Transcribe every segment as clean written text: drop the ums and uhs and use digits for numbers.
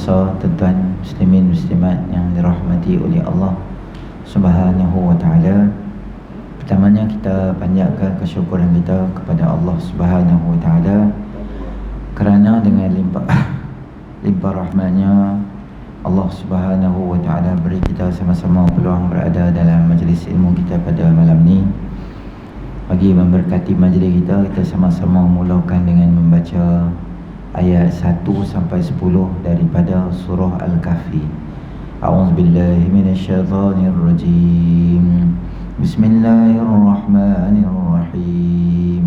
puasa, tuan-tuan muslimin muslimat yang dirahmati oleh Allah Subhanahu wa taala. Pertamanya kita panjatkan kesyukuran kita kepada Allah Subhanahu wa taala kerana dengan limpah rahmatnya Allah Subhanahu wa taala beri kita sama-sama peluang berada dalam majlis ilmu kita pada malam ni. Bagi memberkati majlis kita, kita sama-sama mulakan dengan membaca ayat 1 sampai 10 daripada surah Al-Kahfi. A'udzubillahi minasyaitonirrajim. Bismillahirrahmanirrahim.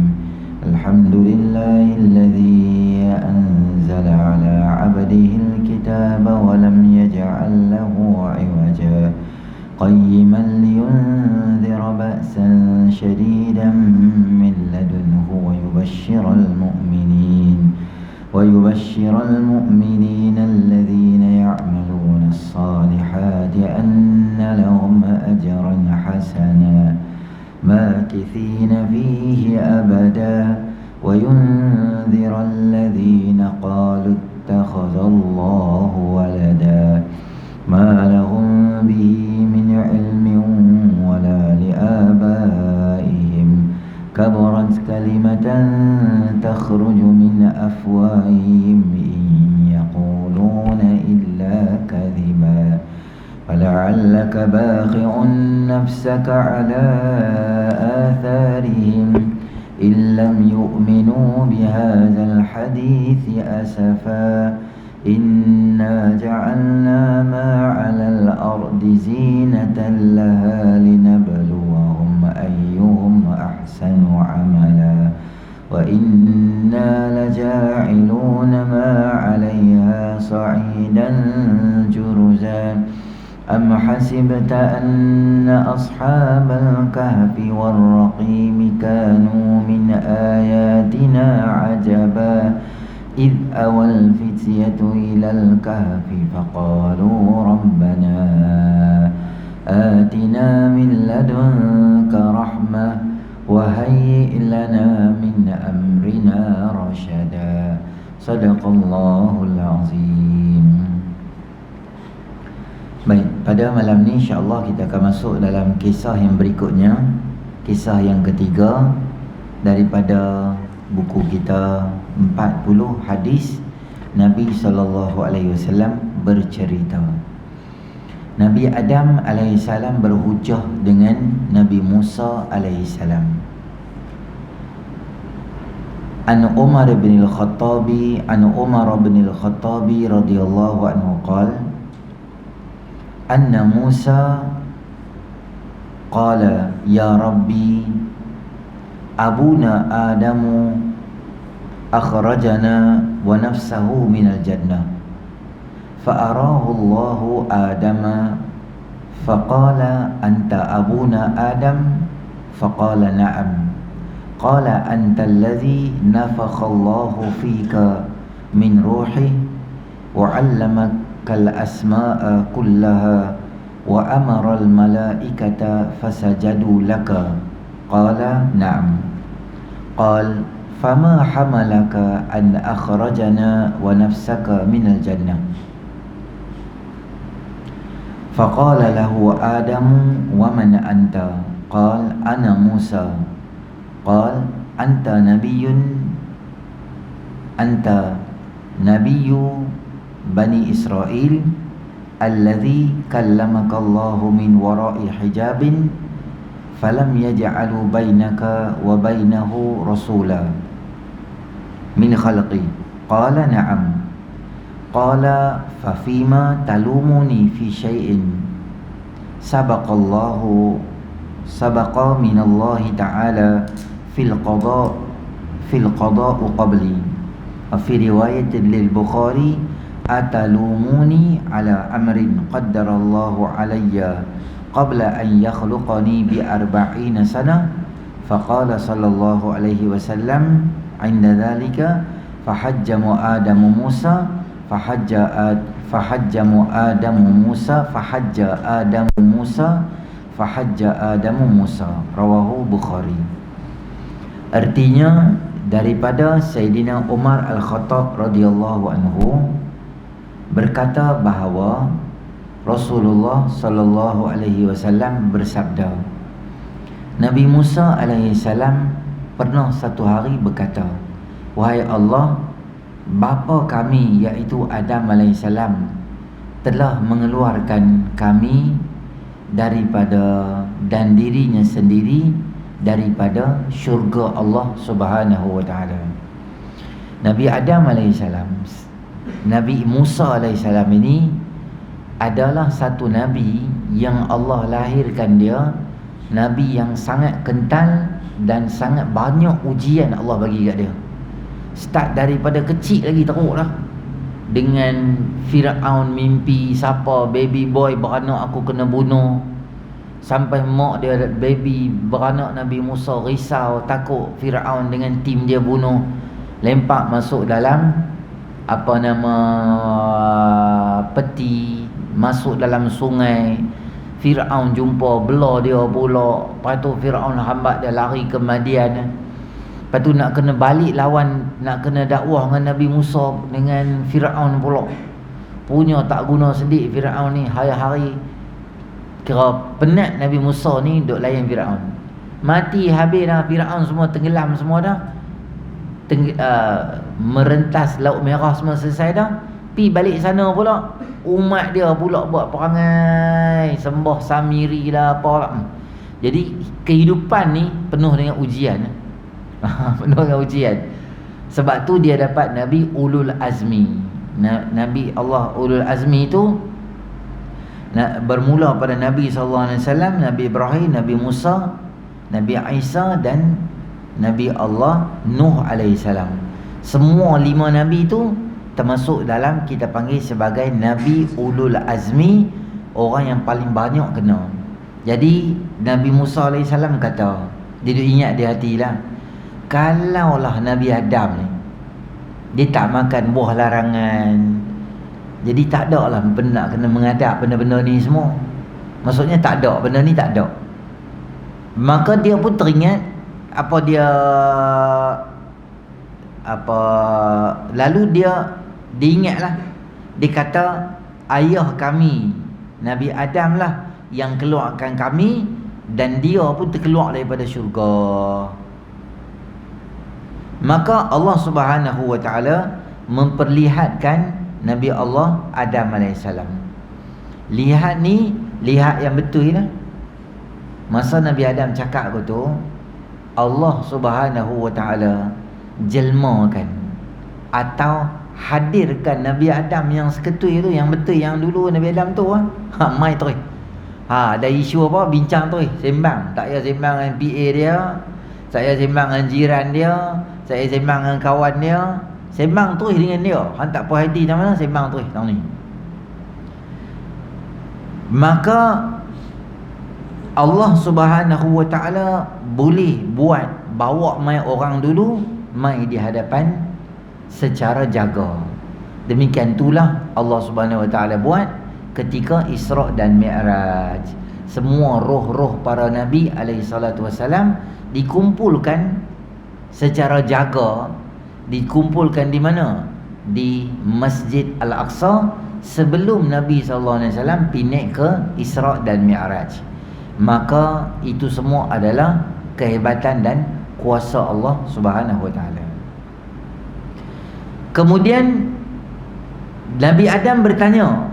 Alhamdulillahilladzi anzala 'ala 'abdihi al-kitaba wa lam yaj'al lahu 'iwaja qayyiman liyunzira ba'san shadidan min ladunhu wa yubashshiral mu'minin alladhina ya'maluna as-salihati anna lahum ajran hasana makithina fihi abada wa yunzira alladhina qalu ittakhadha Allahu walada ma lahum bihi min ilmin wala li'abaihim kabarat kalimatan takhruju min afwahihim in yaquluna illa kadhiba fala'allaka bakhi'un nafsaka 'ala atharihim in lam yu'minu bihadzal hadithi asafa inna ja'alna ma 'alal ardi zinatan laha linabluwahum ayyuhum ahsanu 'amala wa inna laja'iluna ma 'alayha sa'idan juruza am hasibta anna ashabal kahfi war-raqim kanu min ayatina 'ajaba إذ أوى الفتية إلى الكهف فقالوا ربنا آتنا من لدنك رحمة وهيئ لنا من أمرنا رشدا صدق الله العظيم. Baik, pada malam ni insya-Allah kita akan masuk dalam kisah yang berikutnya, kisah yang ketiga daripada buku kita 40 hadis Nabi SAW bercerita. Nabi Adam AS berhujah dengan Nabi Musa AS. An Umar bin al-Khattabi radhiyallahu anhu qala anna Musa qala ya Rabbi abuna Adamu akhrajana wa nafsahu minal jannah fa'arahu Allahu Adama faqala anta abuna Adam faqala na'am qala anta alladhi nafakha Allahu fika min ruhi wa 'allamaka al-asma'a kullaha wa amara al-malaikata fasajadu laka qala na'am qal fama hamalaka an akhrajana wa nafsaka minal jannah faqala lahu Adam wa man anta qal ana Musa qal anta nabiyyu bani Israil alladhi kallamaka Allahu min wara'i hijabin falam yaj'alu bainaka wa bainahu rasula min khalqi qala na'am qala fa fima talumuni fi syai'in sabaqa min Allah ta'ala fil qada' qabli fi riwayat lil Bukhari atalumuni ala amrin qaddara Allahu alayya qabla an yakhluqani bi 40 sana faqala sallallahu alaihi wasallam 'inda dhalika fahajja Adamu Musa fahajja Adamu Musa rawahu Bukhari. Artinya daripada Sayyidina Umar Al-Khattab radhiyallahu anhu, berkata bahawa Rasulullah sallallahu alaihi wasallam bersabda, Nabi Musa alaihi salam pernah satu hari berkata, wahai Allah, bapa kami iaitu Adam alaihi salam telah mengeluarkan kami daripada dan dirinya sendiri daripada syurga Allah Subhanahu wa taala. Nabi Adam alaihi salam, Nabi Musa alaihi salam ini adalah satu nabi yang Allah lahirkan dia, nabi yang sangat kental dan sangat banyak ujian Allah bagi kat dia. Start daripada kecil lagi teruk lah, dengan Fir'aun mimpi siapa baby boy beranak aku kena bunuh, sampai mak dia baby beranak Nabi Musa risau takut Fir'aun dengan tim dia bunuh, lempak masuk dalam peti, masuk dalam sungai. Fir'aun jumpa belah dia pula. Lepas tu Fir'aun hambat dia lari ke Madian. Lepas tu nak kena balik lawan, nak kena dakwah dengan Nabi Musa dengan Fir'aun pula. Punya tak guna sedik Fir'aun ni, hari-hari kira penat Nabi Musa ni duk layan Fir'aun. Mati habis dah Fir'aun, semua tenggelam semua dah. Merentas Laut Merah semua selesai dah. Pi balik sana pula, umat dia pula buat perangai sembah Samiri lah apa lah. Jadi kehidupan ni penuh dengan ujian. Penuh dengan ujian. Sebab tu dia dapat Nabi Ulul Azmi. Nabi Allah Ulul Azmi tu bermula pada Nabi SAW, Nabi Ibrahim, Nabi Musa, Nabi Isa dan Nabi Allah Nuh alaihissalam. Semua 5 Nabi tu termasuk dalam kita panggil sebagai Nabi Ulul Azmi, orang yang paling banyak kena. Jadi Nabi Musa AS kata, dia duk ingat di hati lah, kalaulah Nabi Adam ni dia tak makan buah larangan, jadi tak ada lah benda kena menghadap benda-benda ni semua. Maksudnya tak ada, benda ni tak ada. Maka dia pun teringat lalu dia ingatlah, dia kata ayah kami Nabi Adam lah yang keluarkan kami, dan dia pun terkeluar daripada syurga. Maka Allah Subhanahu wa taala memperlihatkan Nabi Allah Adam alaihissalam. Lihat ni, lihat yang betul lah. Masa Nabi Adam cakap tu, Allah Subhanahu wa taala jelmakan atau hadirkan Nabi Adam yang seketui tu, yang betul, yang dulu Nabi Adam tu mai terus. Ada isu apa, bincang terus, sembang. Tak payah sembang dengan PA dia, saya sembang dengan jiran dia, saya sembang dengan kawan dia, sembang terus dengan dia. Han tak puas hati macam mana, sembang terus tahun ni. Maka Allah Subhanahu wa taala boleh bawa mai orang dulu mai di hadapan secara jaga. Demikian itulah Allah Subhanahu wa taala buat ketika Isra' dan Mi'raj. Semua roh-roh para nabi alaihi salatu wasalam dikumpulkan secara jaga. Dikumpulkan di mana? Di Masjid Al-Aqsa sebelum Nabi sallallahu alaihi wasallam pindah ke Isra' dan Mi'raj. Maka itu semua adalah kehebatan dan kuasa Allah Subhanahu wa taala. Kemudian Nabi Adam bertanya,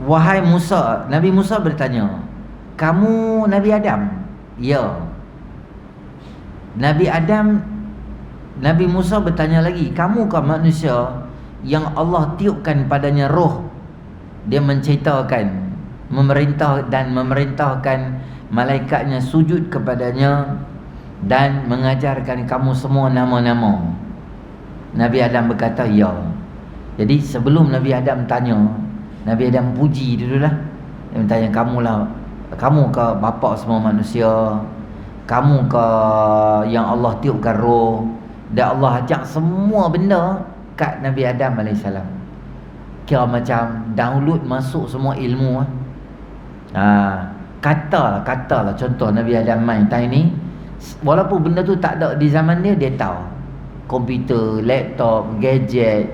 wahai Musa, Nabi Musa bertanya, kamu Nabi Adam? Ya. Nabi Musa bertanya lagi, kamukah manusia yang Allah tiupkan padanya roh, dia menceritakan, memerintahkan malaikatnya sujud kepadanya dan mengajarkan kamu semua nama-nama? Nabi Adam berkata, ya. Jadi sebelum Nabi Adam tanya, Nabi Adam puji dululah. Dia bertanya, kamu ke bapa semua manusia? Kamu ke yang Allah tiupkan roh? Dan Allah ajak semua benda kat Nabi Adam AS. Kira macam download masuk semua ilmu. Katalah contoh Nabi Adam main time ni, walaupun benda tu tak ada di zaman dia, dia tahu. Komputer, laptop, gadget,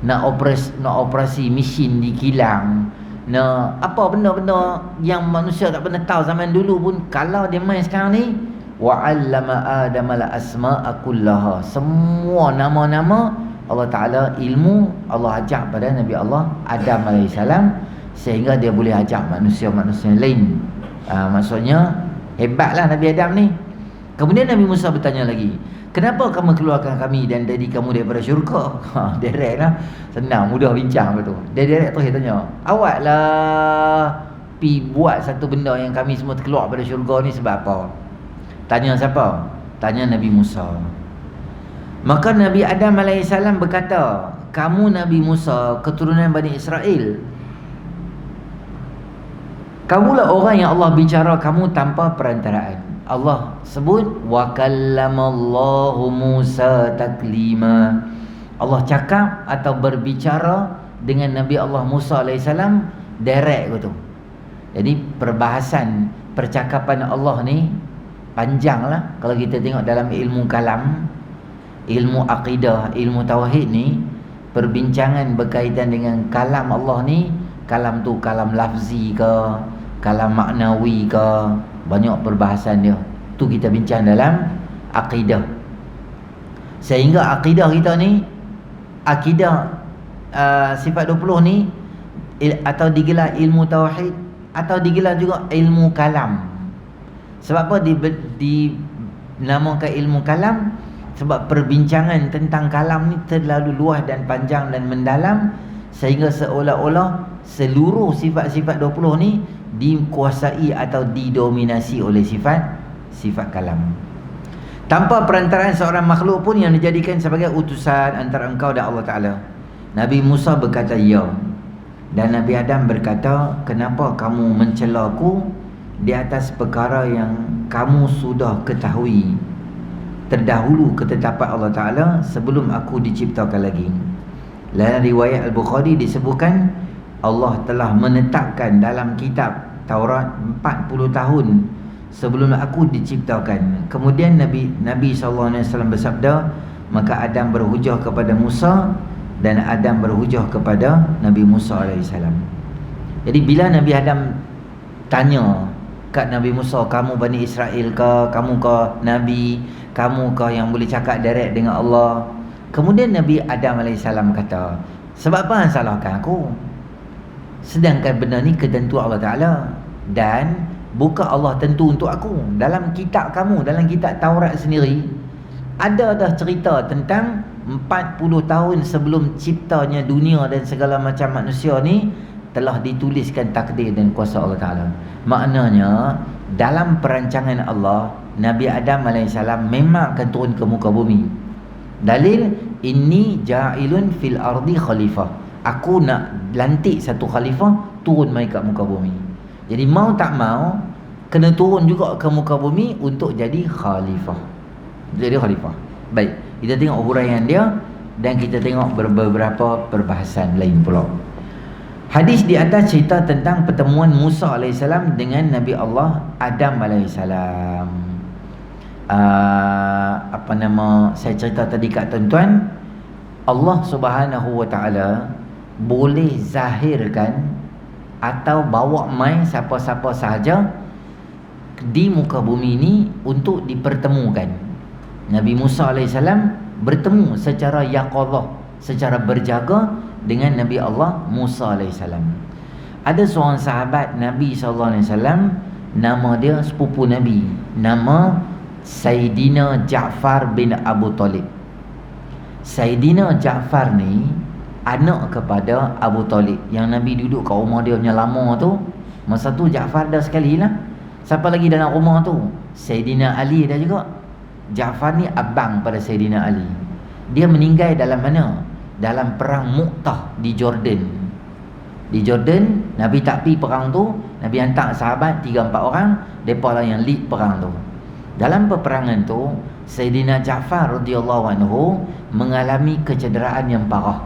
nak operasi mesin di kilang, nak apa benda-benda yang manusia tak pernah tahu zaman dulu pun, kalau dia main sekarang ni, wa 'allama adama al asma'a kullaha, semua nama-nama Allah Ta'ala, ilmu Allah ajak pada Nabi Allah Adam AS, sehingga dia boleh ajak manusia-manusia lain. Maksudnya hebatlah Nabi Adam ni. Kemudian Nabi Musa bertanya lagi, kenapa kamu keluarkan kami dan daddy kamu daripada syurga? Direct lah, senang, mudah bincang betul. Dia direct terus dia tanya, awak lah pi buat satu benda yang kami semua terkeluar pada syurga ni sebab apa? Tanya siapa? Tanya Nabi Musa. Maka Nabi Adam AS berkata, kamu Nabi Musa, keturunan Bani Israel, kamulah orang yang Allah bicara kamu tanpa perantaraan. Allah sebut wa kallamallahu Musa taklima. Allah cakap atau berbicara dengan Nabi Allah Musa AS direct gitu. Jadi perbahasan percakapan Allah ni panjang lah. Kalau kita tengok dalam ilmu kalam, ilmu akidah, ilmu tauhid ni, perbincangan berkaitan dengan kalam Allah ni, kalam tu kalam lafzi ke, kalam maknawi ke, banyak perbahasan dia. Tu kita bincang dalam akidah. Sehingga akidah kita ni, akidah sifat 20 ni, atau digelar ilmu tauhid, atau digelar juga ilmu kalam. Sebab apa dinamakan ilmu kalam? Sebab perbincangan tentang kalam ni terlalu luas dan panjang dan mendalam, sehingga seolah-olah seluruh sifat-sifat 20 ni dikuasai atau didominasi oleh sifat kalam. Tanpa perantaraan seorang makhluk pun yang dijadikan sebagai utusan antara engkau dan Allah Ta'ala. Nabi Musa berkata, ya. Dan Nabi Adam berkata, kenapa kamu mencelaku di atas perkara yang kamu sudah ketahui terdahulu ketetapan Allah Ta'ala sebelum aku diciptakan lagi. Dalam riwayat Al-Bukhari disebutkan, Allah telah menetapkan dalam kitab Taurat 40 tahun sebelum aku diciptakan. Kemudian Nabi SAW bersabda, maka Adam berhujah kepada Musa dan Adam berhujah kepada Nabi Musa AS. Jadi bila Nabi Adam tanya kat Nabi Musa, kamu Bani Israel ke, kamu ke Nabi, kamu ke yang boleh cakap direct dengan Allah? Kemudian Nabi Adam AS kata, sebab apa yang salahkan aku? Sedangkan benda ni ketentuan Allah Ta'ala, dan bukan Allah tentu untuk aku. Dalam kitab kamu, dalam kitab Taurat sendiri, ada dah cerita tentang 40 tahun sebelum ciptanya dunia dan segala macam manusia ni telah dituliskan takdir dan kuasa Allah Ta'ala. Maknanya dalam perancangan Allah, Nabi Adam AS memang akan turun ke muka bumi. Dalil, inni ja'ilun fil ardi khalifah, aku nak lantik satu khalifah turun mai kat muka bumi. Jadi mau tak mau kena turun juga ke muka bumi untuk jadi khalifah. Jadi khalifah. Baik, kita tengok huraian dia dan kita tengok beberapa perbahasan lain pula. Hadis di atas cerita tentang pertemuan Musa AS dengan Nabi Allah Adam AS. Saya cerita tadi kat tuan-tuan, Allah Subhanahu Wa Ta'ala boleh zahirkan atau bawa mai siapa-siapa sahaja di muka bumi ini untuk dipertemukan. Nabi Musa AS bertemu secara yaqadhah, secara berjaga dengan Nabi Allah Musa AS. Ada seorang sahabat Nabi SAW, nama dia sepupu Nabi, nama Sayyidina Ja'far bin Abu Talib. Sayyidina Ja'far ni anak kepada Abu Talib, yang Nabi duduk kat rumah dia punya lama tu. Masa tu Ja'far dah sekali lah. Siapa lagi dalam rumah tu? Sayyidina Ali dah juga. Ja'far ni abang pada Sayyidina Ali. Dia meninggal dalam mana? Dalam perang Mu'tah di Jordan. Di Jordan, Nabi tak pergi perang tu, Nabi hantar sahabat 3-4 orang, mereka lah yang lead perang tu. Dalam peperangan tu, Sayyidina Ja'far radhiyallahu anhu mengalami kecederaan yang parah.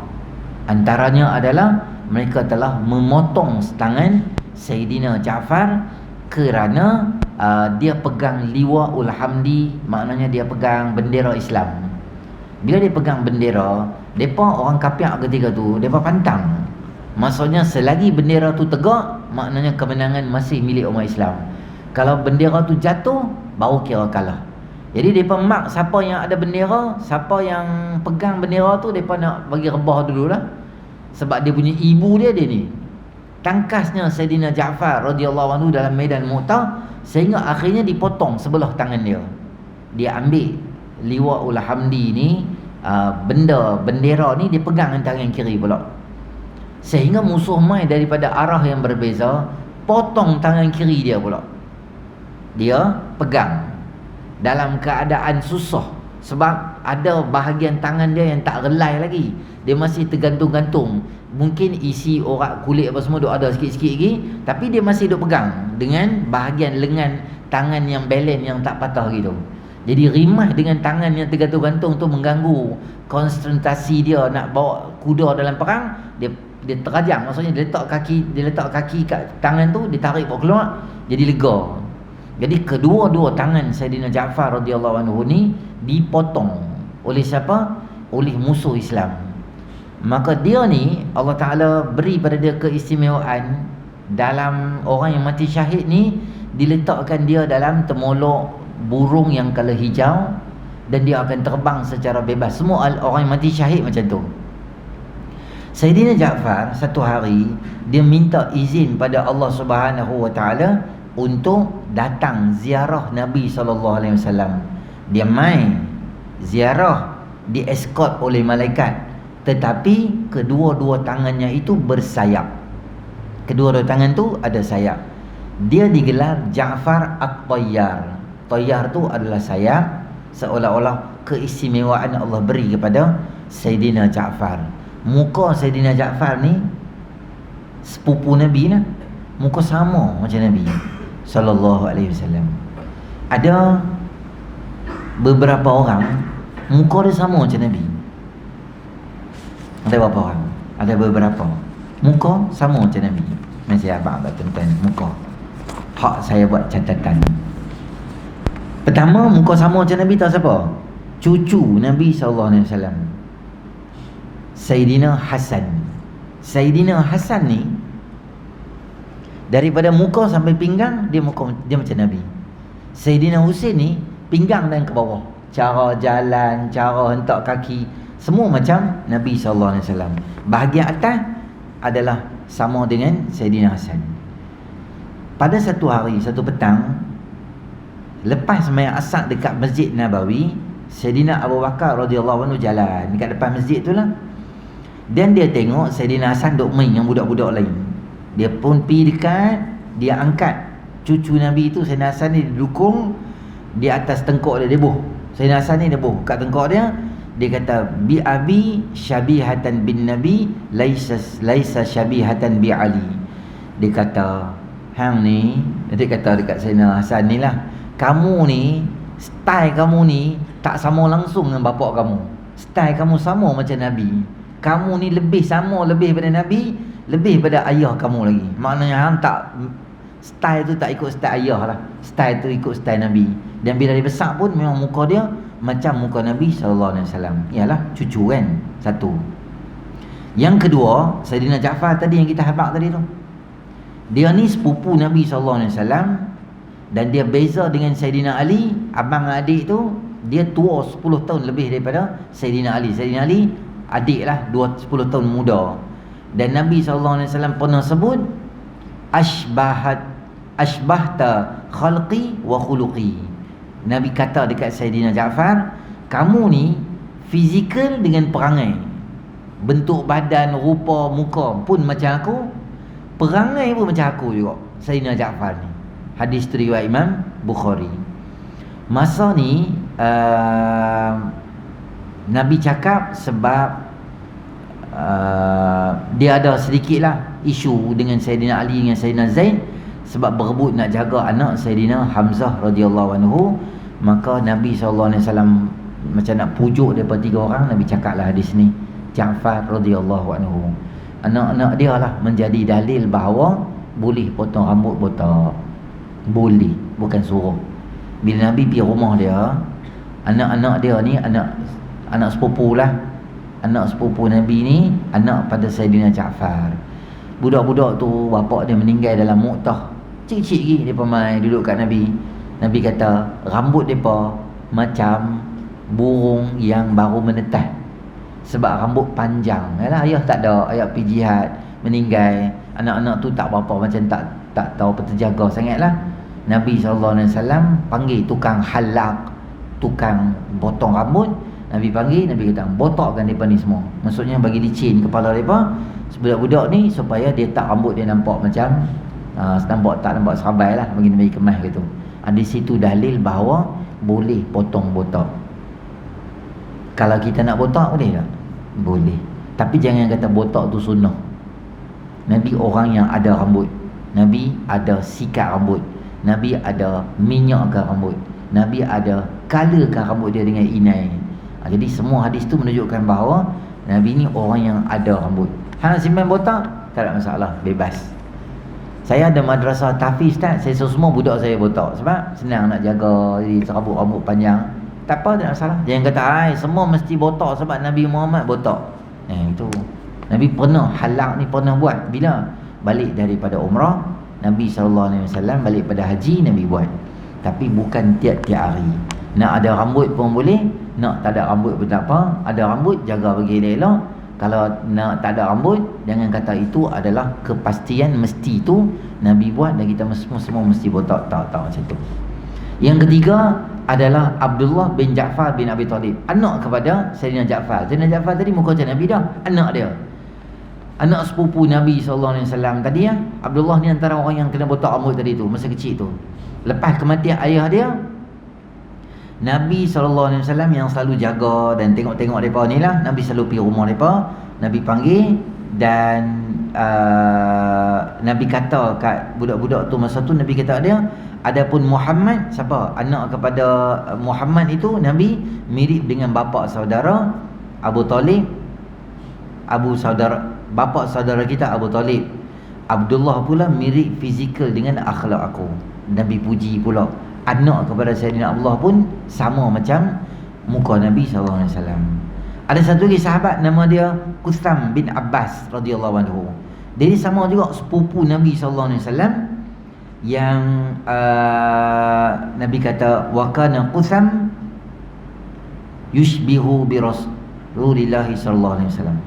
Antaranya adalah mereka telah memotong tangan Sayyidina Ja'far kerana dia pegang liwa'ul hamdi, maknanya dia pegang bendera Islam. Bila dia pegang bendera, Depa orang kafir ketika tu, depa pantang. Maksudnya selagi bendera tu tegak, maknanya kemenangan masih milik umat Islam. Kalau bendera tu jatuh, baru kira kalah. Jadi depa mark siapa yang ada bendera, siapa yang pegang bendera tu, depa nak bagi rebah dululah. Sebab dia punya ibu dia ni. Tangkasnya Saidina Ja'far radhiyallahu anhu dalam medan Mu'tah, sehingga akhirnya dipotong sebelah tangan dia. Dia ambil Liwa'ul Hamdi ni, bendera ni dia pegang dengan tangan kiri pula. Sehingga musuh mai daripada arah yang berbeza, potong tangan kiri dia pula. Dia pegang dalam keadaan susah, sebab ada bahagian tangan dia yang tak relai lagi, dia masih tergantung-gantung. Mungkin isi orak kulit apa semua duk ada sikit-sikit lagi, tapi dia masih duk pegang dengan bahagian lengan tangan yang balance, yang tak patah gitu. Jadi rimah dengan tangan yang tergantung-gantung tu mengganggu konsentrasi dia nak bawa kuda dalam perang. Dia terajang, maksudnya dia letak kaki kat tangan tu, dia tarik bawa keluar, jadi lega. Jadi kedua-dua tangan Saidina Ja'far radhiyallahu anhu ni dipotong oleh siapa? Oleh musuh Islam. Maka dia ni Allah Ta'ala beri pada dia keistimewaan. Dalam orang yang mati syahid ni, diletakkan dia dalam temolok burung yang kala hijau, dan dia akan terbang secara bebas. Semua orang yang mati syahid macam tu. Saidina Ja'far satu hari dia minta izin pada Allah Subhanahu Wa Ta'ala untuk datang ziarah Nabi SAW. Dia mai ziarah, di-escort oleh malaikat, tetapi kedua-dua tangannya itu bersayap. Kedua-dua tangan tu ada sayap. Dia digelar Ja'far At-Tayyar. Tayyar tu adalah sayap, seolah-olah keistimewaan Allah beri kepada Saidina Ja'far. Muka Saidina Ja'far ni sepupu Nabi lah. Muka sama macam Nabi sallallahu alaihi wasallam. Ada beberapa orang muka dia sama macam Nabi. Ada berapa orang? Ada beberapa muka sama macam Nabi. Masih abang tak tuan-tuan, muka hak saya buat catatan. Pertama, muka sama macam Nabi tahu siapa? Cucu Nabi sallallahu alaihi wasallam, Saidina Hasan. Saidina Hasan ni daripada muka sampai pinggang dia macam Nabi. Saidina Husain ni pinggang dan ke bawah, cara jalan, cara hentak kaki, semua macam Nabi SAW. Bahagian atas adalah sama dengan Saidina Hasan. Pada satu hari, satu petang, lepas sembahyang asar dekat Masjid Nabawi, Saidina Abu Bakar radhiyallahu anhu jalan dekat depan masjid tu lah. Dan dia tengok Saidina Hasan duk main dengan budak-budak lain. Dia pun pergi dekat, dia angkat cucu Nabi itu, Saidina Hasan ni didukung di atas tengkok dia, buh. Saidina Hasan ni dia buh kat tengkok dia. Dia kata, bi abi syabihatan bin Nabi laisa syabihatan bi Ali. Dia kata, hang ni, dia kata dekat Saidina Hasan ni lah, kamu ni, style kamu ni tak sama langsung dengan bapak kamu. Style kamu sama macam Nabi. Kamu ni lebih sama, lebih pada Nabi, lebih pada ayah kamu lagi. Maknanya hang tak, style tu tak ikut style ayah lah, style tu ikut style Nabi. Dan bila dia besar pun memang muka dia macam muka Nabi SAW. Ialah cucu kan, satu. Yang kedua, Saidina Ja'far tadi yang kita habaq tadi tu, dia ni sepupu Nabi SAW, dan dia beza dengan Saidina Ali. Abang adik tu, dia tua 10 tahun lebih daripada Saidina Ali. Saidina Ali adik lah, 10 tahun muda. Dan Nabi SAW pernah sebut, Ashbahta khalqi wa khuluqi. Nabi kata dekat Saidina Ja'far, kamu ni fizikal dengan perangai, bentuk badan, rupa, muka pun macam aku, perangai pun macam aku juga, Saidina Ja'far ni. Hadis tu riwayat Imam Bukhari. Masa ni Nabi cakap sebab dia ada sedikit lah isu dengan Saidina Ali dengan Saidina Zaid, sebab berebut nak jaga anak Saidina Hamzah radhiyallahu anhu. Maka Nabi SAW macam nak pujuk daripada 3 orang, Nabi cakap lah hadis ni, Ja'far radhiyallahu anhu, anak-anak dia lah menjadi dalil bahawa boleh potong rambut botak. Boleh, bukan suruh. Bila Nabi pergi rumah dia, anak-anak dia ni, anak sepupu lah, Anak sepupu Nabi ni anak pada Saidina Ja'far. Budak-budak tu bapak dia meninggal dalam Mu'tah. Cik-cik lagi depa mai duduk kat Nabi. Nabi kata rambut depa macam burung yang baru menetas. Sebab rambut panjang. Yalah, ayah tak ada, ayah pergi jihad, meninggal. Anak-anak tu tak apa-apa, macam tak tahu apa terjaga sangatlah. Nabi SAW panggil tukang halak, tukang potong rambut. Nabi panggil, Nabi kata botakkan mereka ni semua. Maksudnya bagi licin kepala mereka, budak-budak ni, supaya dia tak rambut dia nampak macam tak nampak serabai lah, bagi Nabi kemas gitu. Di situ dalil bahawa boleh potong botak. Kalau kita nak botak boleh tak? Boleh. Tapi jangan kata botak tu sunnah. Nabi orang yang ada rambut, Nabi ada sikat rambut, Nabi ada minyakkan rambut, Nabi ada colourkan rambut dia dengan inai. Jadi semua hadis tu menunjukkan bahawa Nabi ni orang yang ada rambut. Hang simpan botak, tak ada masalah, bebas. Saya ada madrasah tahfiz Ustaz, saya suruh semua budak saya botak sebab senang nak jaga, jadi rambut panjang. Tak apa, tak ada masalah. Jangan kata semua mesti botak sebab Nabi Muhammad botak. Itu Nabi pernah halak ni pernah buat bila balik daripada umrah. Nabi SAW balik pada haji, Nabi buat. Tapi bukan tiap-tiap hari. Nak ada rambut pun boleh, nak tak ada rambut pun tak apa. Ada rambut, jaga bagi elok. Kalau nak tak ada rambut, jangan kata itu adalah kepastian mesti tu Nabi buat dan kita semua mesti botak. Tak macam tu. Yang ketiga adalah Abdullah bin Ja'far bin Abi Talib, anak kepada Sayyidina Ja'far. Sayyidina Ja'far tadi muka macam Nabi dah, anak dia, anak sepupu Nabi SAW tadi ya. Abdullah ni antara orang yang kena botak rambut tadi tu, masa kecil tu. Lepas kematian ayah dia, Nabi SAW yang selalu jaga dan tengok-tengok mereka ni lah. Nabi selalu pergi rumah mereka, Nabi panggil dan Nabi kata kat budak-budak tu masa tu, Nabi kata dia, adapun Muhammad, siapa? Anak kepada Muhammad itu, Nabi mirip dengan bapa saudara Abu Talib, bapa saudara kita Abu Talib. Abdullah pula mirip fizikal dengan akhlak aku. Nabi puji pula. Anak kepada Sayyidina Abdullah pun sama macam muka Nabi SAW. Ada satu lagi sahabat nama dia Kusam bin Abbas radhiyallahu anhu. Dia ni sama juga sepupu Nabi SAW, yang Nabi kata wa kana Kusam yushbihu bi Rasulillah sallallahu alaihi wasallam.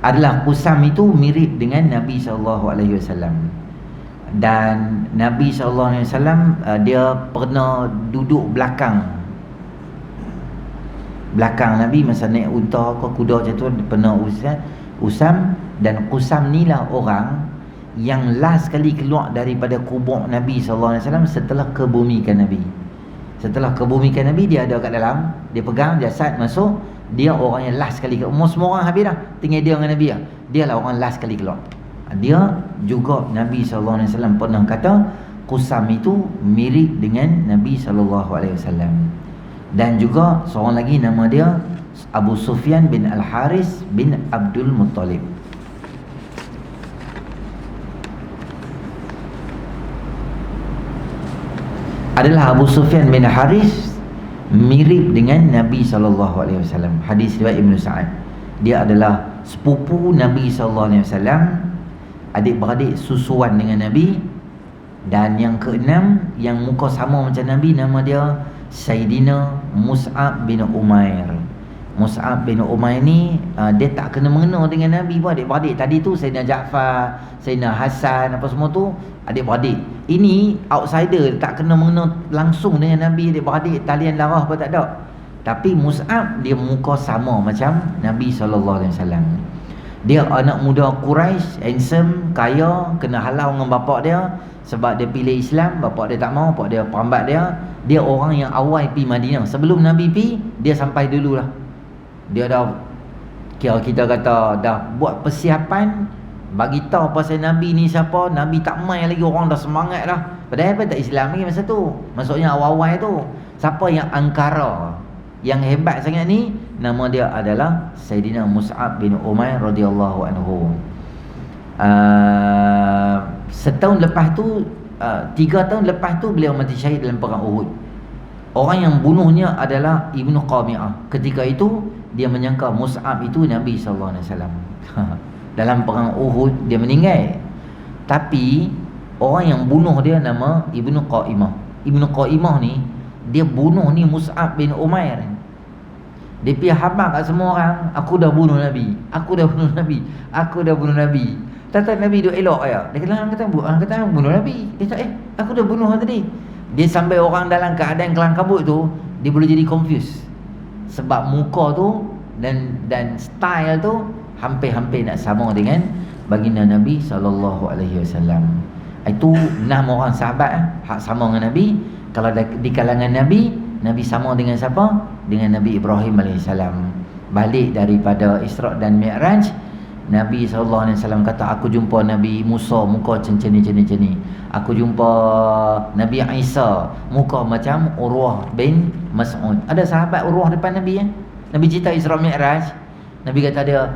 Adalah Kusam itu mirip dengan Nabi SAW. Dan Nabi SAW dia pernah duduk belakang Nabi masa naik unta ke kuda macam tu, pernah Usam. Dan Kusam ni lah orang yang last kali keluar daripada kubur Nabi SAW setelah kebumikan Nabi. Setelah kebumikan Nabi, dia ada kat dalam, dia pegang jasad masuk. Dia orang yang last kali keluar. Semua orang habis dah, tinggal dia dengan Nabi lah. Dia lah orang last kali keluar. Dia juga Nabi SAW pernah kata Kusam itu mirip dengan Nabi SAW. Dan juga seorang lagi nama dia Abu Sufyan bin Al-Haris bin Abdul Muttalib. Adalah Abu Sufyan bin Haris mirip dengan Nabi SAW. Hadis riwayat Ibn Sa'ad. Dia adalah sepupu Nabi SAW, adik-beradik susuan dengan Nabi. Dan yang keenam, yang muka sama macam Nabi, nama dia Sayyidina Mus'ab bin Umair. Mus'ab bin Umair ni dia tak kena mengena dengan Nabi pun, adik-beradik. Tadi tu Sayyidina Ja'far, Sayyidina Hasan, apa semua tu adik-beradik. Ini outsider, tak kena mengena langsung dengan Nabi, adik-beradik, talian darah apa tak ada. Tapi Mus'ab dia muka sama macam Nabi SAW. Dia anak muda Quraisy, handsome, kaya, kena halau dengan bapak dia sebab dia pilih Islam. Bapak dia tak mau, bapak dia perambat dia. Dia orang yang awal pergi Madinah. Sebelum Nabi pergi, dia sampai dululah. Dia dah kira kita kata dah buat persiapan, bagi tahu pasal Nabi ni siapa. Nabi tak main lagi, orang dah semangat dah. Padahal tak Islam lagi masa tu. Maksudnya awal-awal tu. Siapa yang angkara, yang hebat sangat ni, nama dia adalah Sayyidina Mus'ab bin Umair radhiyallahu anhu. Setahun lepas tu, 3 tahun lepas tu beliau mati syahid dalam perang Uhud. Orang yang bunuhnya adalah Ibnu Qami'ah. Ketika itu dia menyangka Mus'ab itu Nabi SAW. Dalam perang Uhud dia meninggal. Tapi orang yang bunuh dia nama Ibnu Qaimah. Ibnu Qaimah ni dia bunuh ni Mus'ab bin Umair. Dia pergi habaq kat semua orang, aku dah bunuh Nabi, aku dah bunuh Nabi, aku dah bunuh Nabi. Tak Nabi duk elok ya. Dia kata bunuh Nabi. Dia kata aku dah bunuh tadi. Dia sampai orang dalam keadaan kelang kabut tu, dia boleh jadi confused. Sebab muka tu dan style tu hampir-hampir nak sama dengan baginda Nabi SAW. Itu 6 orang sahabat hak sama dengan Nabi. Kalau di kalangan Nabi, Nabi sama dengan siapa? Dengan Nabi Ibrahim AS. Balik daripada Isra' dan Mi'raj, Nabi SAW kata, aku jumpa Nabi Musa muka macam ni. Aku jumpa Nabi Isa muka macam Urwah bin Mas'ud. Ada sahabat Urwah depan Nabi Nabi cerita Isra' Mi'raj. Nabi kata dia,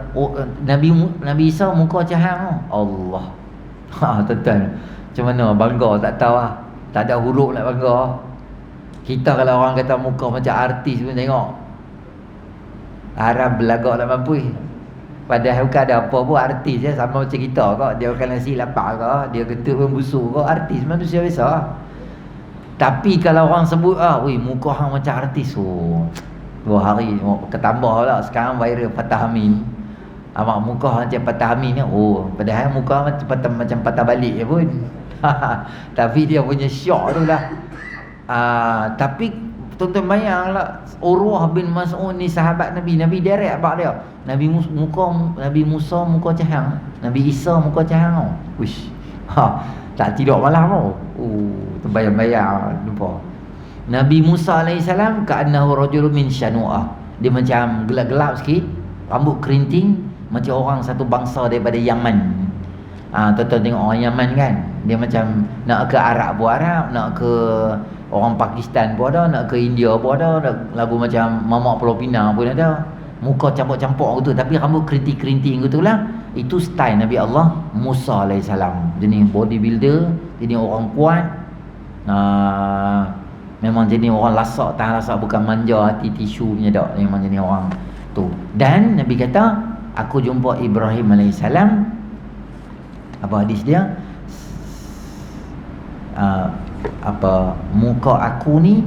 Nabi Isa muka macam hang. Allah. Tuan-tuan, macam mana bangga tak tahu lah. Tak ada huruf nak bangga. Kita kalau orang kata muka macam artis pun tengok, Arab belagak tak mampu. Padahal bukan ada apa pun, artis je sama macam kita kok. Dia makan nasi lapar ke, dia kentut pun busuk ke, artis manusia biasa. Tapi kalau orang sebut muka hang macam artis, 2 hari ketambah lah. Sekarang viral Patah Amin. Amak muka macam Patah Amin ni. Padahal muka macam patah balik je pun. Tapi dia punya syok tu lah. Tapi tuan-tuan bayanglah, Urwah bin Mas'ud ni sahabat Nabi. Nabi direct abang dia. Nabi Musa muka cahang, Nabi Isa muka cahang. Wish. Tak tidur malam tau. Terbayang-bayang lupa. Nabi Musa AS ka'annahu rajulun min Shanu'ah. Dia macam gelap-gelap sikit, rambut kerinting, macam orang satu bangsa daripada Yaman. Tuan-tuan tengok orang Yaman kan, dia macam nak ke Arab pun Arab, nak ke orang Pakistan pun ada, nak ke India pun ada, lagu macam Mamak Pulau Pinang pun ada. Muka campur-campur gitu, tapi rambut kerinting-kerinting gitu lah. Itu style Nabi Allah Musa AS. Jenis bodybuilder, jenis orang kuat, memang jenis orang lasak, tahan lasak, bukan manja hati tisu punya tak. Memang jenis orang tu. Dan Nabi kata, aku jumpa Ibrahim AS. Apa hadis dia? Muka aku ni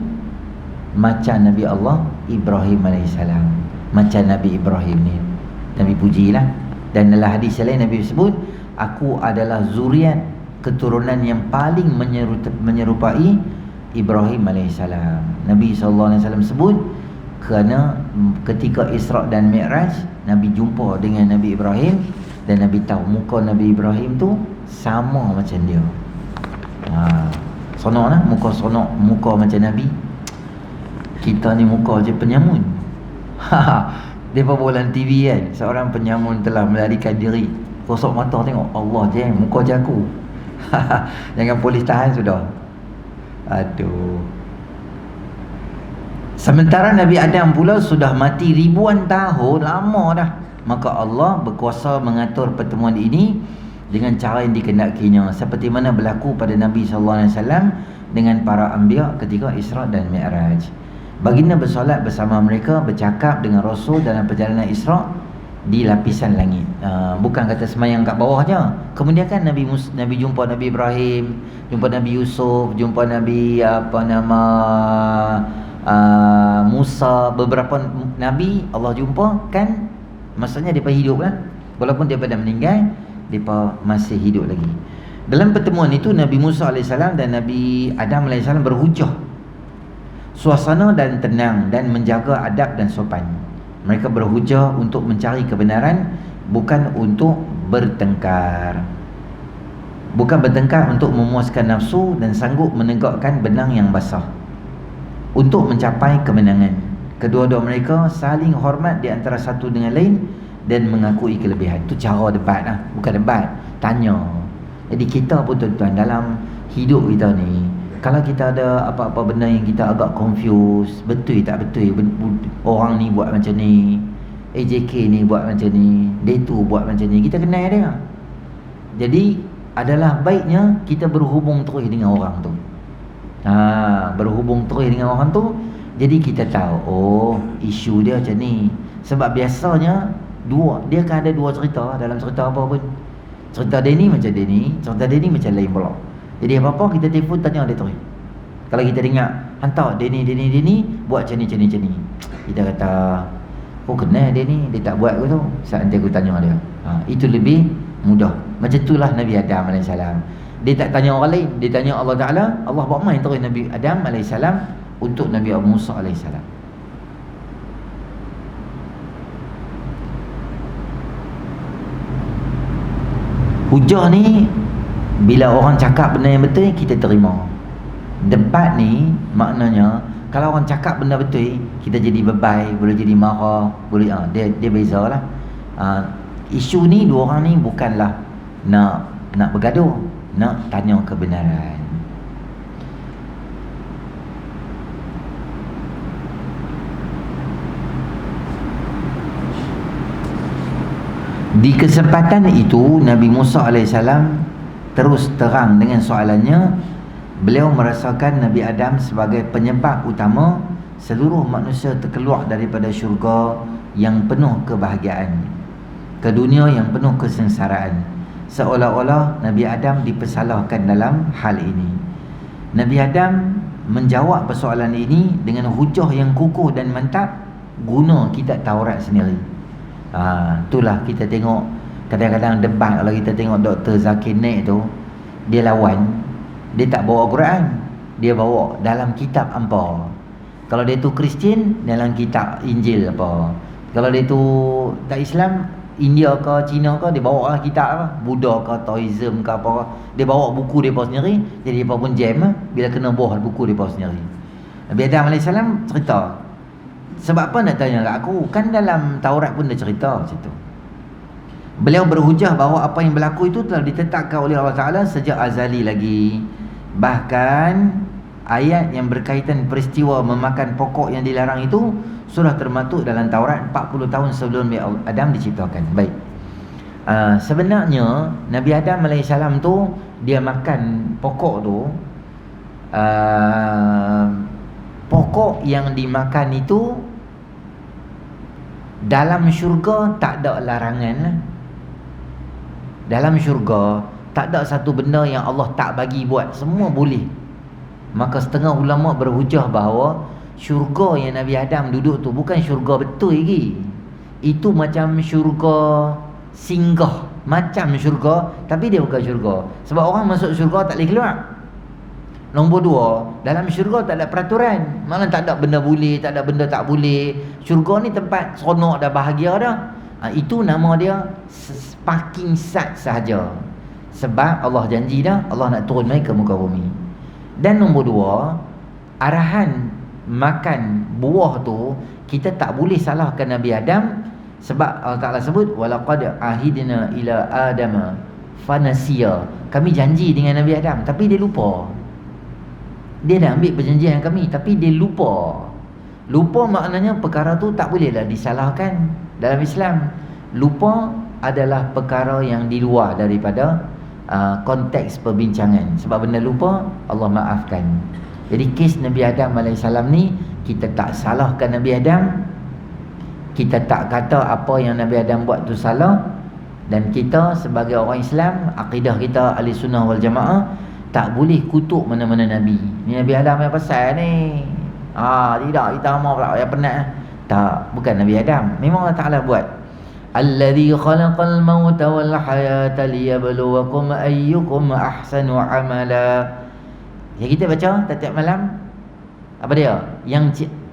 macam Nabi Allah Ibrahim AS. Macam Nabi Ibrahim ni. Nabi pujilah. Dan dalam hadis lain Nabi sebut, aku adalah zuriat keturunan yang paling menyerupai Ibrahim AS. Nabi SAW sebut, kerana ketika Isra' dan Mi'raj, Nabi jumpa dengan Nabi Ibrahim, dan Nabi tahu muka Nabi Ibrahim tu sama macam dia. Sonok lah, muka macam Nabi. Kita ni muka je penyamun. Dia bolan TV kan, seorang penyamun telah melarikan diri. Kosok mata tengok, Allah je muka je aku. Jangan polis tahan sudah. Aduh. Sementara Nabi Adam pula sudah mati ribuan tahun, lama dah. Maka Allah berkuasa mengatur pertemuan ini dengan cara yang dikehendakinya, seperti mana berlaku pada Nabi SAW dengan para anbiya ketika Isra' dan Mi'raj. Baginda bersolat bersama mereka, bercakap dengan Rasul dalam perjalanan Isra' di lapisan langit. Bukan kata semayang kat bawah je. Kemudian kan Nabi jumpa Nabi Ibrahim, jumpa Nabi Yusuf, jumpa Nabi Musa, beberapa Nabi Allah jumpa kan. Maksudnya mereka hidup lah. Walaupun daripada meninggal, mereka masih hidup lagi. Dalam pertemuan itu Nabi Musa AS dan Nabi Adam AS berhujah suasana dan tenang dan menjaga adab dan sopan. Mereka berhujah untuk mencari kebenaran, bukan untuk bertengkar. Bukan bertengkar untuk memuaskan nafsu dan sanggup menegakkan benang yang basah untuk mencapai kemenangan. Kedua-dua mereka saling hormat di antara satu dengan lain dan mengakui kelebihan. Itu cara debat lah, bukan debat, tanya. Jadi kita pun tuan-tuan, dalam hidup kita ni, kalau kita ada apa-apa benda yang kita agak confused, betul tak betul, orang ni buat macam ni, AJK ni buat macam ni, dia tu buat macam ni, kita kenal dia. Jadi adalah baiknya kita berhubung terus dengan orang tu. Berhubung terus dengan orang tu, jadi kita tahu, oh isu dia macam ni, Sebab biasanya dia akan ada dua cerita dalam cerita apa pun. Cerita dia ni macam dia ni, cerita dia ni macam lain pula. Jadi apa-apa kita telefon tanya dia terus. Kalau kita dengar, hantar dia ni buat macam ni. Kita kata, oh kenal dia ni, dia tak buat ke tu. Saat nanti aku tanya dia. Itu lebih mudah. Macam itulah Nabi Adam AS. Dia tak tanya orang lain, dia tanya Allah Ta'ala. Allah buat main terus Nabi Adam AS untuk Nabi Musa AS. Hujah ni bila orang cakap benda yang betul, kita terima. Debat ni maknanya kalau orang cakap benda betul, kita jadi bebal, boleh jadi marah, boleh dia bezalah. Isu ni dua orang ni bukanlah nak bergaduh, nak tanya kebenaran. Di kesempatan itu Nabi Musa AS terus terang dengan soalannya. Beliau merasakan Nabi Adam sebagai penyebab utama seluruh manusia terkeluar daripada syurga yang penuh kebahagiaan ke dunia yang penuh kesengsaraan. Seolah-olah Nabi Adam dipersalahkan dalam hal ini. Nabi Adam menjawab persoalan ini dengan hujah yang kukuh dan mantap guna kitab Taurat sendiri. Itulah kita tengok kadang-kadang debat. Kalau kita tengok Dr. Zakir Naik tu, dia lawan, dia tak bawa Quran, dia bawa dalam kitab apa. Kalau dia tu Kristian, dalam kitab Injil apa. Kalau dia tu tak Islam, India ke Cina ke, dia bawa lah kitab apa, Buddha ke Taoism ke apa, dia bawa buku dia sendiri. Jadi dia pun jam bila kena buah buku dia sendiri. Nabi Adam AS cerita. Sebab apa nak tanya kat aku? Kan dalam Taurat pun dia cerita macam tu. Beliau berhujah bahawa apa yang berlaku itu telah ditetapkan oleh Allah Ta'ala sejak azali lagi. Bahkan ayat yang berkaitan peristiwa memakan pokok yang dilarang itu sudah termaktub dalam Taurat 40 tahun sebelum Adam diciptakan. Baik. Sebenarnya Nabi Adam AS tu dia makan pokok tu, pokok yang dimakan itu dalam syurga tak ada larangan lah. Dalam syurga tak ada satu benda yang Allah tak bagi buat, semua boleh. Maka setengah ulama berhujah bahawa syurga yang Nabi Adam duduk tu bukan syurga betul lagi. Itu macam syurga singgah, macam syurga tapi dia bukan syurga. Sebab orang masuk syurga tak boleh keluar. Nombor dua, dalam syurga tak ada peraturan. Malah tak ada benda boleh, tak ada benda tak boleh. Syurga ni tempat seronok dah, bahagia dah. Itu nama dia parking sat sahaja. Sebab Allah janji dah, Allah nak turun mai ke muka bumi. Dan nombor dua, arahan makan buah tu kita tak boleh salahkan Nabi Adam. Sebab Allah Ta'ala sebut walaqad ahidna ila adama fanasiya. Kami janji dengan Nabi Adam tapi dia lupa. Dia dah ambil perjanjian kami tapi dia lupa. Lupa maknanya perkara tu tak bolehlah disalahkan dalam Islam. Lupa adalah perkara yang di luar daripada konteks perbincangan. Sebab benda lupa Allah maafkan. Jadi kes Nabi Adam AS ni kita tak salahkan Nabi Adam. Kita tak kata apa yang Nabi Adam buat tu salah. Dan kita sebagai orang Islam, akidah kita Ahli Sunnah wal Jamaah, tak boleh kutuk mana-mana Nabi. Ni Nabi Adam yang pasal ni. Tidak, kita amal pula yang penat. Tak, bukan Nabi Adam. Memang Allah Ta'ala buat. Alladhi khalaqal mauta wal hayata liyabluwakum ayyukum ahsanu amala. Yang kita baca setiap malam, apa dia?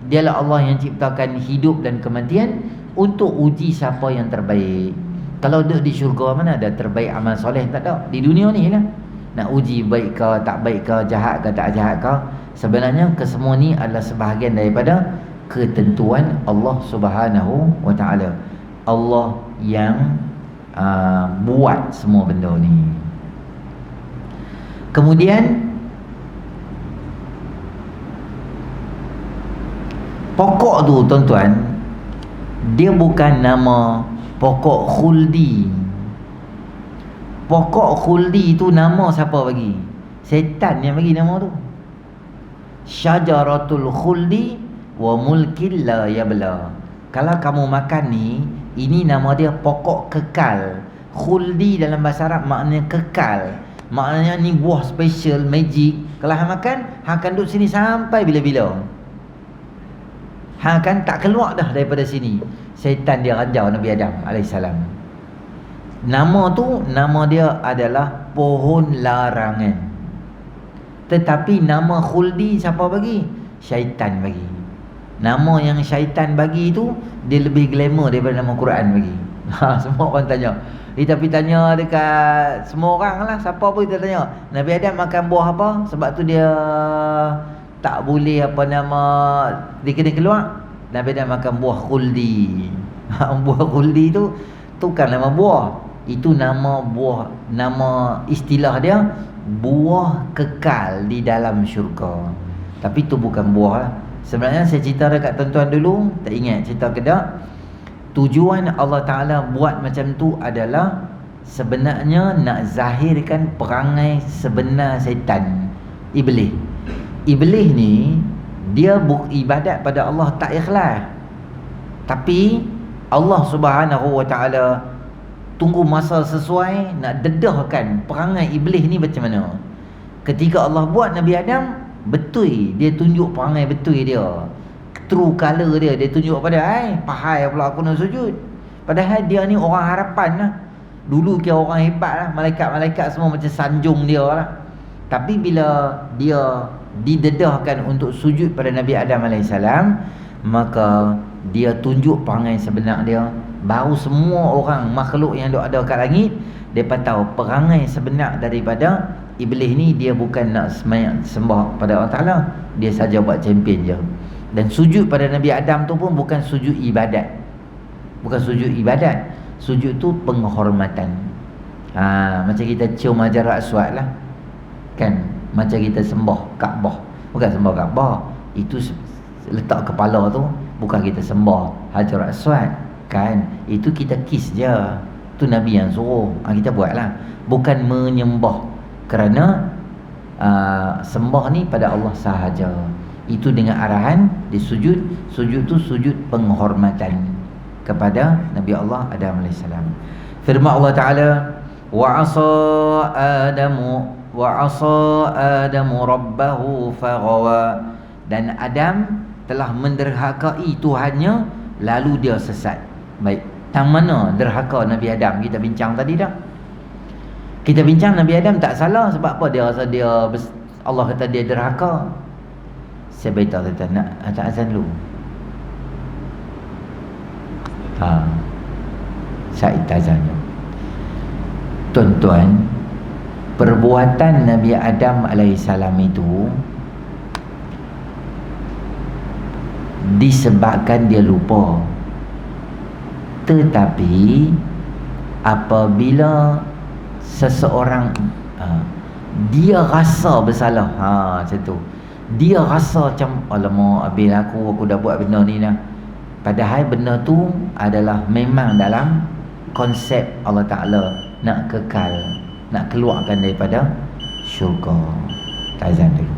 Dialah Allah yang ciptakan hidup dan kematian untuk uji siapa yang terbaik. Kalau duduk di syurga mana ada terbaik amal soleh? Tak ada. Di dunia ni lah nak uji baik ke tak baik ke, jahat ke tak jahat ke. Sebenarnya kesemua ni adalah sebahagian daripada ketentuan Allah Subhanahu wa Ta'ala. Allah yang buat semua benda ni. Kemudian pokok tu tuan-tuan, dia bukan nama pokok khuldi. Pokok khuldi tu nama siapa bagi? Setan yang bagi nama tu. Syajaratul khuldi wa mulkil la yabla. kalau kamu makan ni, ini nama dia pokok kekal. Khuldi dalam bahasa Arab maknanya kekal. Maknanya ni buah special, magic. Kalau hang makan, hang akan duduk sini sampai bila-bila. Hang akan tak keluar dah daripada sini. Syaitan dia rajau Nabi Adam AS. Nama tu, nama dia adalah pohon larangan. Tetapi nama khuldi siapa bagi? Syaitan bagi. Nama yang syaitan bagi tu, dia lebih glamour daripada nama Quran bagi. Semua orang tanya. Kita pergi tanya dekat semua orang lah, siapa pun kita tanya, Nabi Adam makan buah apa? Sebab tu dia tak boleh apa nama, dia kena keluar. Nabi Adam makan buah khuldi. Buah khuldi tu bukan nama buah. Itu nama buah, nama istilah dia buah kekal di dalam syurga. Tapi tu bukan buah lah. Sebenarnya saya cerita dekat tuan-tuan dulu, tak ingat cerita ke tak? Tujuan Allah Ta'ala buat macam tu adalah sebenarnya nak zahirkan perangai sebenar syaitan, Iblis. Iblis ni dia ibadat pada Allah tak ikhlas. Tapi Allah Subhanahu Wa Ta'ala tunggu masa sesuai nak dedahkan perangai Iblis ni macam mana. Ketika Allah buat Nabi Adam, betul dia tunjuk perangai betul dia, true color dia tunjuk pada pahai pula aku nak sujud. Padahal dia ni orang harapan lah. Dulu kira orang hebat lah, malaikat-malaikat semua macam sanjung dia lah. Tapi bila dia didedahkan untuk sujud pada Nabi Adam AS, maka dia tunjuk perangai sebenar dia. Baru semua orang makhluk yang ada kat langit, mereka tahu perangai sebenar daripada Iblis ni. Dia bukan nak sembah pada Allah Ta'ala, dia saja buat champion je. Dan sujud pada Nabi Adam tu pun bukan sujud ibadat. Bukan sujud ibadat. Sujud tu penghormatan. Macam kita cium Hajar Aswad lah. Kan? Macam kita sembah Kaabah. Bukan sembah Kaabah. Itu letak kepala tu, bukan kita sembah Hajar Aswad. Kan? Itu kita kiss je. Tu Nabi yang suruh. Kita buat lah. Bukan menyembah. Kerana sembah ni pada Allah sahaja. Itu dengan arahan di sujud. Sujud tu sujud penghormatan kepada Nabi Allah Adam AS. Firman Allah Ta'ala, wa asa Adamu rabbahu faghawa. Dan Adam telah menderhakai Tuhannya, lalu dia sesat. Baik, tang mana derhaka Nabi Adam kita bincang tadi dah. Kita bincang Nabi Adam tak salah. Sebab apa dia rasa Allah kata dia derhaka? Saya beritahu tuan-tuan, nak hantar azan dulu. Saya azan dulu. Tuan-tuan, perbuatan Nabi Adam AS itu disebabkan dia lupa. Tetapi apabila seseorang dia rasa bersalah, macam tu, dia rasa macam alamak, habis aku dah buat benda ni dah. Padahal benda tu adalah memang dalam konsep Allah Ta'ala nak kekal, nak keluarkan daripada syurga. Azan dulu.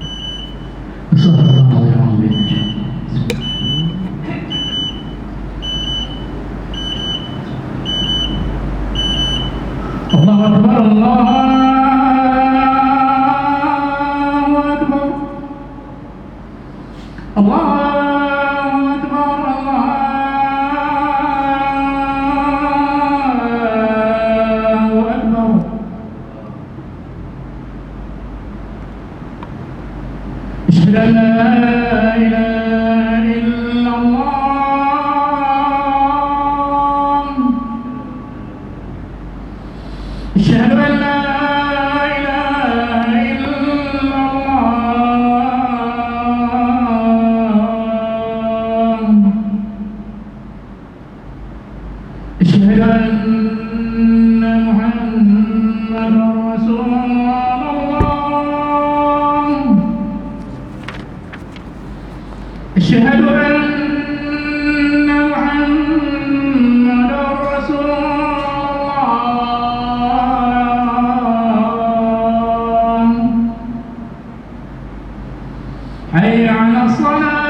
Allahu Akbar, Allahu Akbar, Allahu Akbar, Allahu Akbar. Asyhadu an la ilaha illallah. أشهد أن لا إله إلا الله. أشهد أن محمدا رسول الله. أشهد أن محمدا رسول الله. حي على الصلاة.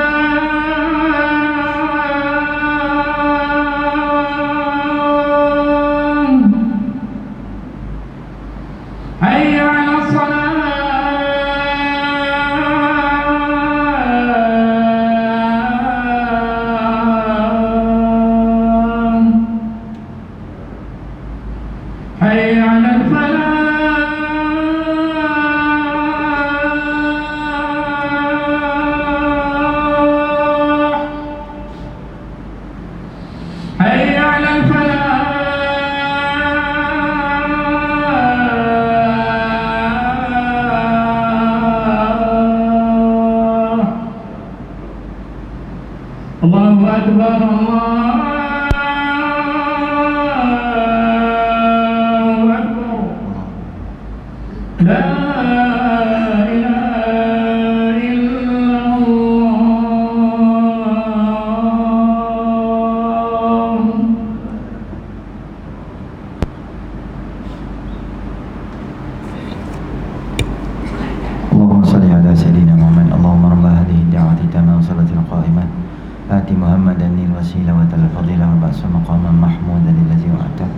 آت محمدا الوسيلة والفضيلة وبعث مقاما محمودا الذي وعدته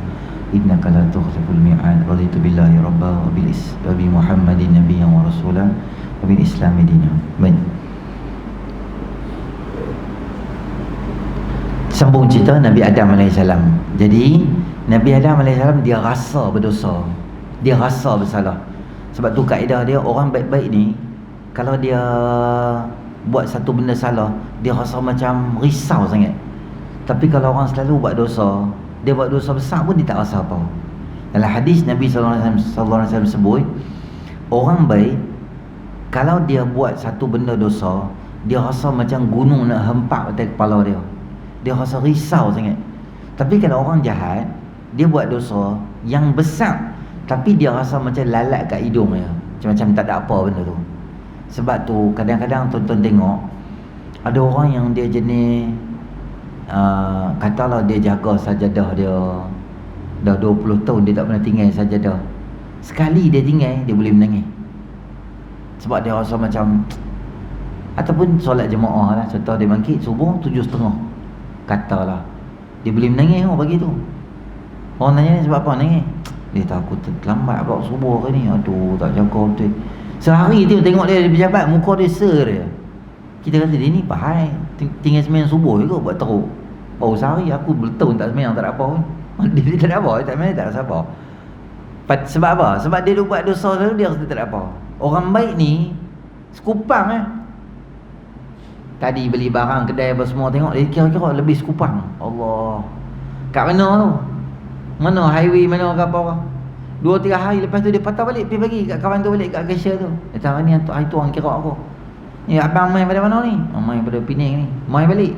إنك لا تخلف الميعاد رضيت بالله ربا وبمحمد نبيا ورسولا وبالإسلام دينا. Baik, sambung cerita Nabi Adam AS. Jadi Nabi Adam AS dia rasa berdosa, dia rasa bersalah. Sebab tu kaedah dia, orang baik-baik ni kalau dia buat satu benda salah, dia rasa macam risau sangat. Tapi kalau orang selalu buat dosa, dia buat dosa besar pun dia tak rasa apa. Dalam hadis Nabi SAW sebut, orang baik kalau dia buat satu benda dosa, dia rasa macam gunung nak hempak atas kepala dia. Dia rasa risau sangat. Tapi kalau orang jahat, dia buat dosa yang besar, tapi dia rasa macam lalat kat hidung dia, macam tak ada apa benda tu. Sebab tu kadang-kadang tuan-tuan tengok ada orang yang dia jenis katalah dia jaga sajadah dia dah 20 tahun, dia tak pernah tinggal sajadah. Sekali dia tinggal, dia boleh menangis. Sebab dia rasa macam, ataupun solat jemaah lah, contoh dia bangkit subuh 7.30, katalah dia boleh menangis pagi tu. Orang tanya sebab apa nangis? Dia takut terlambat bawa subuh ke ni. Aduh, tak jaga betul. Sehari tu tengok dia berjabat, muka dia ser dia. Kita kata dia ni pahai, tinggal sembahyang subuh juga buat teruk. Baru sehari aku bertahun tak sembahyang, tak ada apa pun. Dia tak ada apa, tak sembahyang tak rasa apa. Sebab apa? Sebab dia buat dosa tu, dia rasa tak ada apa. Orang baik ni sekupang Tadi beli barang kedai apa semua, tengok dia kira-kira lebih sekupang. Allah, kat mana tu? Mana highway, mana ke apa? 2-3 hari lepas tu dia patah balik, pergi bagi kat kawan tu, balik kat cashier tu. Dia kata ni itu orang kira aku. Ni abang main pada mana ni? Main pada Penang ni. Main balik.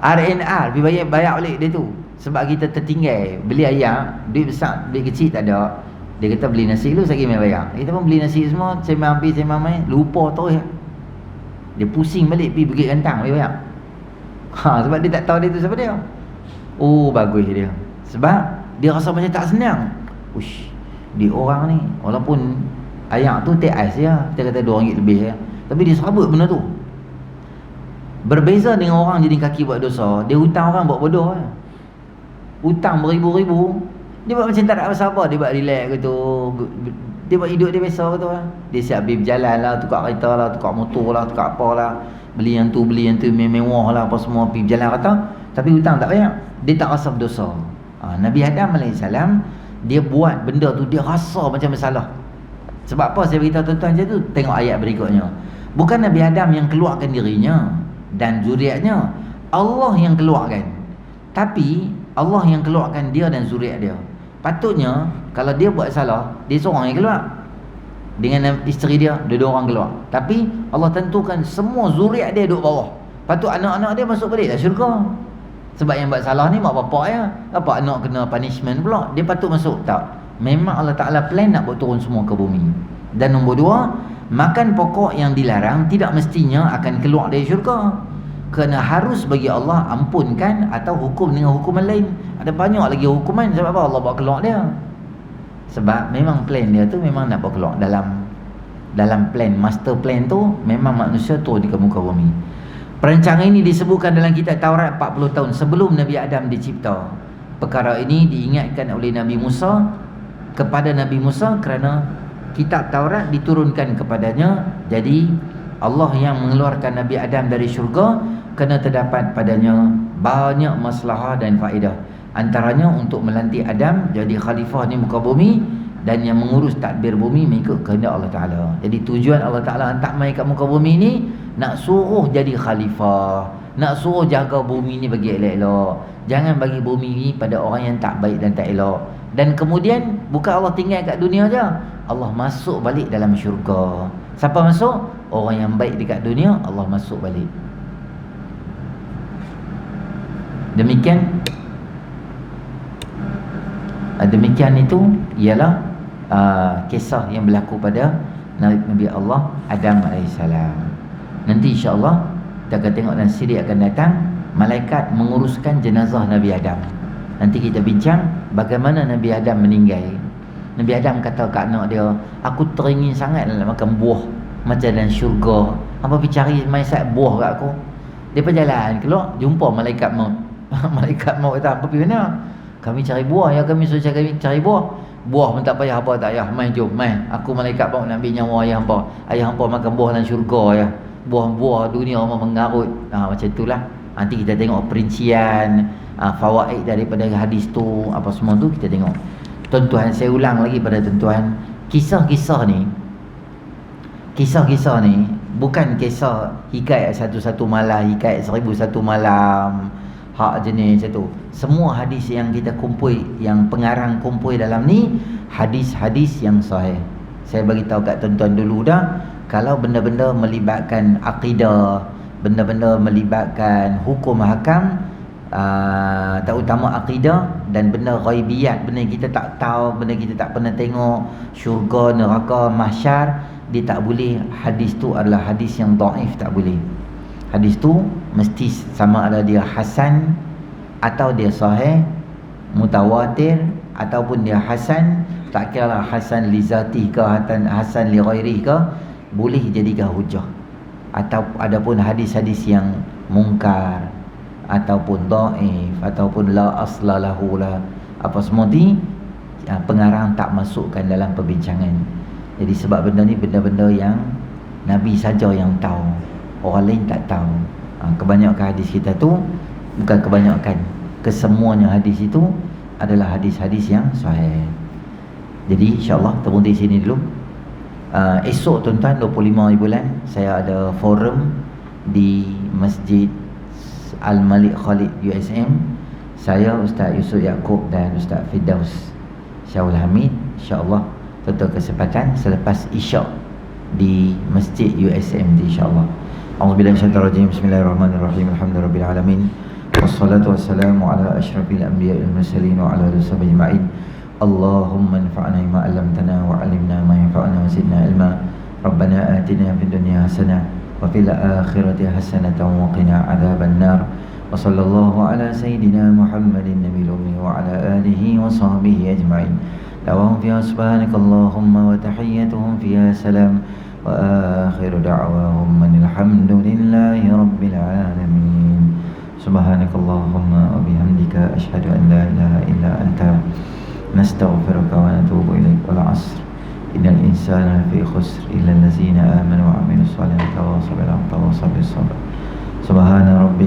RNR pergi bayar balik dia tu. Sebab kita tertinggal beli ayam, duit besar, duit kecil tak ada. Dia kata beli nasi dulu, saya main bayar. Kita pun beli nasi semua, saya main, lupa terus. Dia pusing balik pergi Bukit Gantang pergi bayar. Sebab dia tak tahu dia tu siapa dia. Oh, bagus dia. Sebab dia rasa macam tak senang. Uish, dia orang ni walaupun ayam tu teh ais ya, kita kata RM2 lebih ya, tapi dia sabut benda tu. Berbeza dengan orang jadi kaki buat dosa, dia hutang orang buat bodoh ya. Hutang beribu-ribu, dia buat macam tak ada apa-apa, dia buat relax gitu. Dia buat hidup dia biasa gitu lah. Dia siap pergi berjalan lah, tukar kereta lah, tukar motor lah, tukar apa lah, beli yang tu mewah lah, apa semua, pergi berjalan kata, tapi hutang tak banyak. Dia tak rasa berdosa. Nabi Adam AS, dia buat benda tu, dia rasa macam bersalah. Sebab apa saya beritahu tuan-tuan je tu? Tengok ayat berikutnya. Bukan Nabi Adam yang keluarkan dirinya dan zuriatnya, Allah yang keluarkan. Tapi Allah yang keluarkan dia dan zuriat dia. Patutnya kalau dia buat salah, dia seorang yang keluar, dengan isteri dia, dua orang keluar. Tapi Allah tentukan semua zuriat dia duduk bawah. Patut anak-anak dia masuk balik lah syurga. Sebab yang buat salah ni mak bapak ya. Apa anak kena punishment pula, dia patut masuk? Tak. Memang Allah Ta'ala plan nak buat turun semua ke bumi. Dan nombor 2, makan pokok yang dilarang tidak mestinya akan keluar dari syurga. Kerana harus bagi Allah ampunkan atau hukum dengan hukuman lain. Ada banyak lagi hukuman. Sebab apa Allah buat keluar dia? Sebab memang plan dia tu memang nak buat keluar. Dalam plan, master plan tu, memang manusia turun di muka bumi. Perancangan ini disebutkan dalam kitab Taurat 40 tahun sebelum Nabi Adam dicipta. Perkara ini diingatkan oleh Nabi Musa kepada Nabi Musa kerana kitab Taurat diturunkan kepadanya. Jadi Allah yang mengeluarkan Nabi Adam dari syurga kerana terdapat padanya banyak masalah dan faedah. Antaranya untuk melantik Adam jadi khalifah di muka bumi dan yang mengurus tadbir bumi mengikut kehendak Allah Ta'ala. Jadi tujuan Allah Ta'ala hantar mai kat muka bumi ni nak suruh jadi khalifah, nak suruh jaga bumi ni bagi elok-elok. Jangan bagi bumi ni pada orang yang tak baik dan tak elok. Dan kemudian bukan Allah tinggal kat dunia je, Allah masuk balik dalam syurga. Siapa masuk? Orang yang baik dekat dunia, Allah masuk balik. Demikian itu ialah kisah yang berlaku pada Nabi Allah Adam AS. Nanti insya-Allah kita akan tengok dan siri akan datang malaikat menguruskan jenazah Nabi Adam. Nanti kita bincang bagaimana Nabi Adam meninggal. Nabi Adam kata kat anak dia, aku teringin sangat nak makan buah macam dalam syurga. Apa pergi cari maisat buah kat aku? Dia berjalan keluar, jumpa malaikat maut. Malaikat maut kata, "Apa pergi mana?" "Kami cari buah ya, kami suruh cari buah." "Buah pun tak payah, apa tak payah. Mai jom, mai. Aku malaikat maut nak ambil nyawa ayah hangpa. Ayah hangpa makan buah dalam syurga ya. Buah-buah dunia orang mengarut." Macam itulah. Nanti kita tengok perincian fawaid daripada hadis tu, apa semua tu kita tengok. Tuan-tuan, saya ulang lagi pada tuan-tuan, kisah-kisah ni bukan kisah hikayat satu-satu malam, hikayat 1001 malam, hak jenis macam tu. Semua hadis yang kita kumpul, yang pengarang kumpul dalam ni, hadis-hadis yang sahih. Saya bagi tahu kat tuan-tuan dulu dah, kalau benda-benda melibatkan akidah, benda-benda melibatkan hukum hakam, terutama akidah dan benda ghaibiyat, benda kita tak tahu, benda kita tak pernah tengok, syurga, neraka, mahsyar, dia tak boleh. Hadis tu adalah hadis yang dhaif, tak boleh. Hadis tu mesti sama ada dia hasan atau dia sahih, mutawatir ataupun dia hasan, tak kira lah hasan li zati ke hasan li ghairi ke, boleh jadikan hujah. Atau adapun hadis-hadis yang mungkar ataupun dhaif ataupun la asla lahu lah, apa semua ni pengarang tak masukkan dalam perbincangan. Jadi sebab benda ni benda-benda yang Nabi saja yang tahu, orang lain tak tahu. Kebanyakan hadis kita tu, bukan kebanyakan, kesemuanya hadis itu adalah hadis-hadis yang sahih. Jadi insyaAllah kita berhenti sini dulu. Esok tuan-tuan 25 bulan saya ada forum di Masjid Al-Malik Khalid USM. Saya Ustaz Yusuf Yaakob dan Ustaz Firdaus Syahul Hamid, insyaAllah tuan-tuan kesempatan selepas Isyak di Masjid USM insyaAllah. A'udzubillahi minasyaitonir rajim. Bismillahirrahmanirrahim. Alhamdulillahirabbil alamin. Wassalatu wassalamu ala asyrafil anbiya'i wal mursalin wa ala alihi washabbihi ajma'in. Allahumma anfa'na bima 'allamtana wa 'allimna ma yanfa'una wa zidna ilma. Rabbana atina fid dunya hasanah wa fil akhirati hasanatan wa qina 'adzaban nar. Wa sallallahu ala sayidina Muhammadin nabiyil ummi wa ala alihi wa sahbihi ajma'in. Lahum fiha subhanakallahumma wa tahiyyatuhum fiha salam. وآخر دعواهم أن الحمد لله رب العالمين. سبحانك اللهم وبحمدك أشهد أن لا إله إلا أنت نستغفرك ونتوب إليك. والعصر إن الإنسان في خسر إلا الذين آمنوا وعملوا الصالحات وتواصوا بالحق وتواصوا بالصبر. سبحان ربك